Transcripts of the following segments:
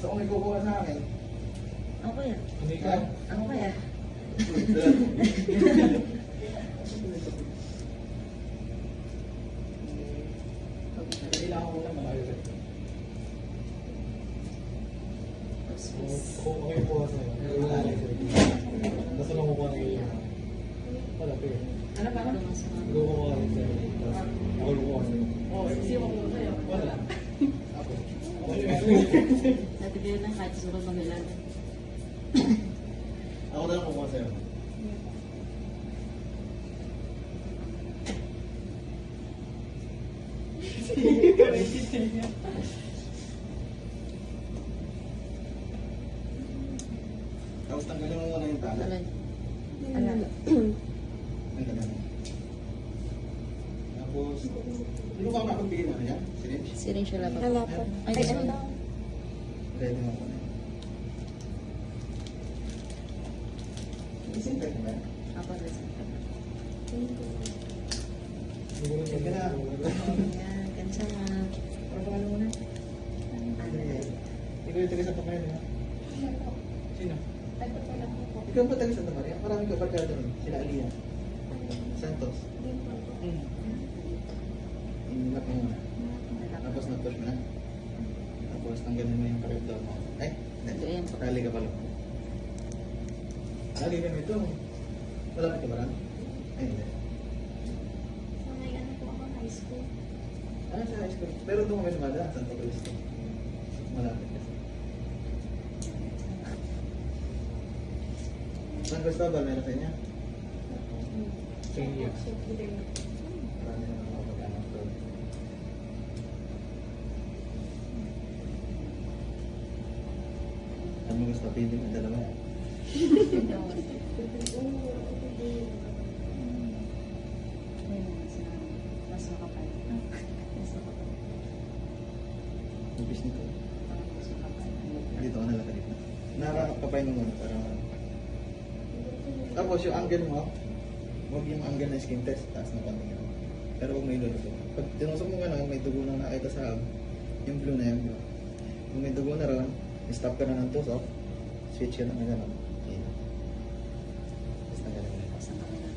Gusto ko may kukuha sa akin. Ako yan. Ano ikaw? Ako yan. Kailangan ko lang malayo. Kung okay po sa'yo. Basta lang kukuha na yun. Wala pa yun. Ano ba? Ano mas mga? Kukuha na sa'yo. Ako kukuha sa'yo. Oo, sisiyo ko sa'yo. Wala. Ako. Dati kayo na kahit susunod mag-ilagan. Ako na lang kukuha sa'yo. Tapos tanggalin mo muna yung tala. Alay. Ano? Tanggalin mo. Tapos, hindi ko makapagbigay na yan. Syringe. Syringe siya labas. Wala po. Ay, Ay, this ano one. daw? Ready mo muna. Disinfect mo yan. Ako this one. Sige na. Ayan, kansa na. Ano pa muna? Ikaw yung taga Santa Maria, di ba? Sino? Ikaw ba taga Santa Maria? Marami ka barkada ron. Sila Aliyah. Santos. Inilak mo muna. Tapos na-push mo na. Tapos tanggalin mo yung karagdaw mo. Ay, Ito yan. tali ka pala. Tali ka nito. Malapit ka ba rin? Ay, hindi. Sa may ano po ako, high school. Ah, sa high school. Pero doon kami lumadaan, Santa Cristo. Malapit kasi. San Cristobal, meron sa inyo? Sige. Marami na mga mag-anak doon. Ano gusto? Pili mo dalawa. Mas makapal. Mas makapal. Ibis nito. Mas makapal. Dito ka nalang dito. Nakakapay mo muna para... Tapos yung angle mo, huwag yung angle na skin test, taas na konti. Pero huwag may luluto. Pag tinusok mo gano'n, may dugo na nakita sa hab, yung blue na yan. Kung may dugo na ron, stop ka na ng tusok, switch ka na gano'n. Okay. Tapos na gano'n. Pasang kami na.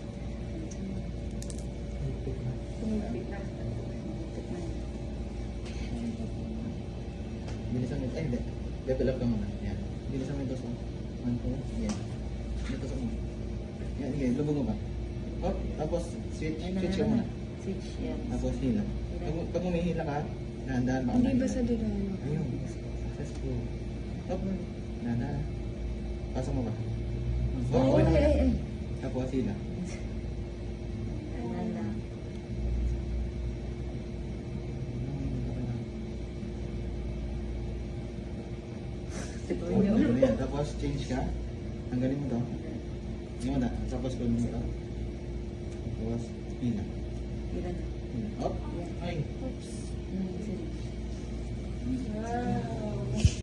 Bilisan mo, ay hindi. Level up ka muna. Yan. Bilisan mo yung tusok. 1, 2, yan. Yung tusok mo. Yan, sige, lubog mo ba? Hop, tapos switch ka muna. Switch, yan. Tapos hila. Pag humihila ka, dahan-dahan baka Hindi ba mahila. sa dulo? Ayun, successful. Hop, dahan-dahan. Pasok mo ba? Oh, okay na yan. Tapos hila. Ayan lang. Oh, ano yan. Tapos change ka. Tanggalin mo to. Yung na. Tapos kunin mo to. Tapos hila. Ilan na? Hila. Hop. Ay. Oops. Syringe. Wow.